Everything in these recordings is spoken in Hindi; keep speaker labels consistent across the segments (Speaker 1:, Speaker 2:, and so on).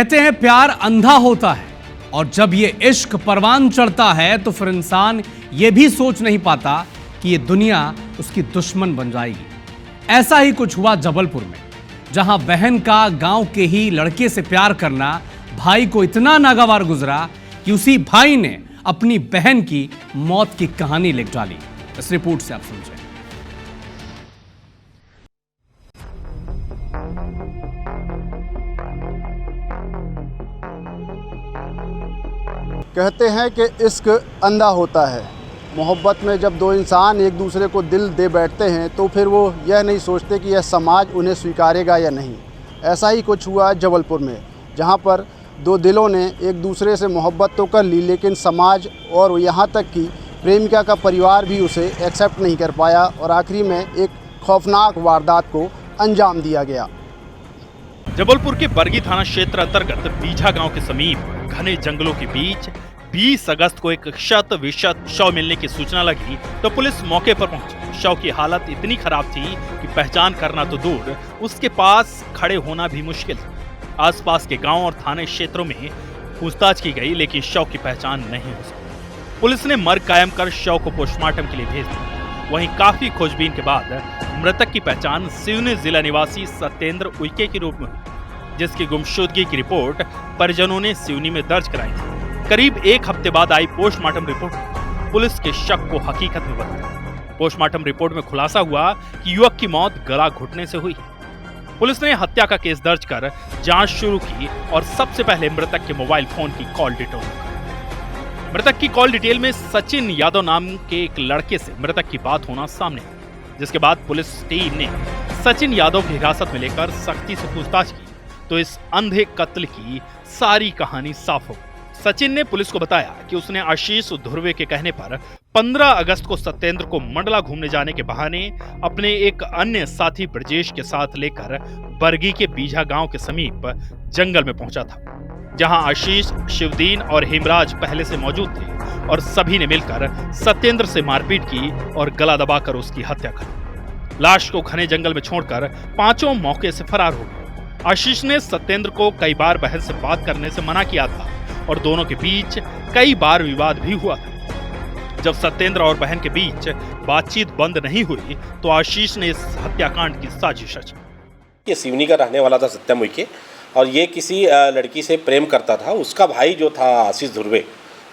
Speaker 1: कहते हैं प्यार अंधा होता है और जब ये इश्क परवान चढ़ता है तो फिर इंसान ये भी सोच नहीं पाता कि ये दुनिया उसकी दुश्मन बन जाएगी। ऐसा ही कुछ हुआ जबलपुर में, जहां बहन का गांव के ही लड़के से प्यार करना भाई को इतना नागवार गुजरा कि उसी भाई ने अपनी बहन की मौत की कहानी लिख डाली। इस रिपोर्ट से आप समझें।
Speaker 2: कहते हैं कि इश्क अंधा होता है। मोहब्बत में जब दो इंसान एक दूसरे को दिल दे बैठते हैं तो फिर वो यह नहीं सोचते कि यह समाज उन्हें स्वीकारेगा या नहीं। ऐसा ही कुछ हुआ जबलपुर में, जहां पर दो दिलों ने एक दूसरे से मोहब्बत तो कर ली, लेकिन समाज और यहाँ तक कि प्रेमिका का परिवार भी उसे एक्सेप्ट नहीं कर पाया और आखिरी में एक खौफनाक वारदात को अंजाम दिया गया।
Speaker 3: जबलपुर के बरगी थाना क्षेत्र अंतर्गत बीझा गांव के समीप घने जंगलों के बीच 20 अगस्त को एक शत विशत शव मिलने की सूचना लगी तो पुलिस मौके पर पहुंची। शव की हालत इतनी खराब थी कि पहचान करना तो दूर, उसके पास खड़े होना भी मुश्किल था। आसपास के गांव और थाने क्षेत्रों में पूछताछ की गई, लेकिन शव की पहचान नहीं हो सकी। पुलिस ने मर्ग कायम कर शव को पोस्टमार्टम के लिए भेज दिया। वहीं काफी खोजबीन के बाद मृतक की पहचान सिवनी जिला निवासी सत्येंद्र उइके के रूप में हुई, जिसकी गुमशुदगी की रिपोर्ट परिजनों ने सिवनी में दर्ज कराई थी। करीब एक हफ्ते बाद आई पोस्टमार्टम रिपोर्ट में पुलिस के शक को हकीकत में बदला। पोस्टमार्टम रिपोर्ट में खुलासा हुआ कि युवक की मौत गला घुटने से हुई। पुलिस ने हत्या का केस दर्ज कर जांच शुरू की और सबसे पहले मृतक के मोबाइल फोन की कॉल डिटेल निकाली। मृतक की कॉल डिटेल में सचिन यादव नाम के एक लड़के से मृतक की बात होना सामने आई, जिसके बाद पुलिस टीम ने सचिन यादव की हिरासत में लेकर सख्ती से पूछताछ की तो इस अंधे कत्ल की सारी कहानी साफ हो गई। सचिन ने पुलिस को बताया कि उसने आशीष धुर्वे के कहने पर 15 अगस्त को सत्येंद्र को मंडला घूमने जाने के बहाने अपने एक अन्य साथी ब्रजेश के साथ लेकर बरगी के बीझा गांव के समीप जंगल में पहुंचा था, जहां आशीष, शिवदीन और हेमराज पहले से मौजूद थे और सभी ने मिलकर सत्येंद्र से मारपीट की और गला दबाकर उसकी हत्या कर दी। लाश को घने जंगल में छोड़कर पांचों मौके से फरार हो गए। आशीष ने सत्येंद्र को कई बार बहन से बात करने से मना किया था और दोनों के बीच कई बार विवाद भी हुआ था। जब सत्येंद्र और बहन के बीच बातचीत बंद नहीं हुई तो आशीष ने इस हत्याकांड की साजिश रची।
Speaker 4: ये सिवनी का रहने वाला था सत्यम उइके और ये किसी लड़की से प्रेम करता था। उसका भाई जो था आशीष धुर्वे,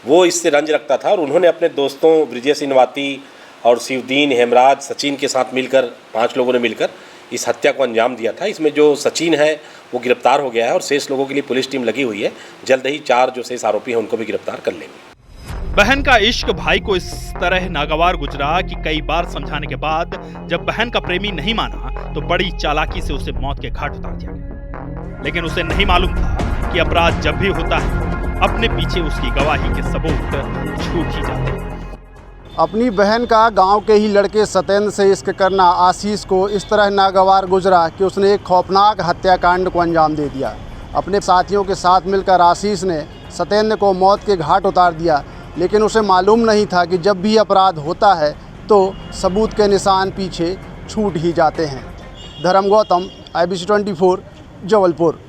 Speaker 4: वो इससे रंज रखता था और उन्होंने अपने दोस्तों ब्रिजेश इनवाती और शिवदीन, हेमराज, सचिन के साथ मिलकर 5 लोगों ने मिलकर इस हत्या को अंजाम दिया था। इसमें जो सचिन है वो गिरफ्तार हो गया है और शेष लोगों के लिए पुलिस टीम लगी हुई है। जल्द ही 4 जो शेष आरोपी हैं उनको भी गिरफ्तार कर लेंगे।
Speaker 3: बहन का इश्क भाई को इस तरह नागवार गुजरा कि कई बार समझाने के बाद जब बहन का प्रेमी नहीं माना तो बड़ी चालाकी से उसे मौत के घाट उतार दिया गया। लेकिन उसे नहीं मालूम था कि अपराध जब भी होता है अपने पीछे उसकी गवाही के सबूत छूट ही जाते हैं।
Speaker 2: अपनी बहन का गांव के ही लड़के सत्येंद्र से इश्क करना आशीष को इस तरह नागवार गुजरा कि उसने एक खौफनाक हत्याकांड को अंजाम दे दिया। अपने साथियों के साथ मिलकर आशीष ने सत्येंद्र को मौत के घाट उतार दिया, लेकिन उसे मालूम नहीं था कि जब भी अपराध होता है तो सबूत के निशान पीछे छूट ही जाते हैं। धर्म गौतम, IBC 24, जबलपुर।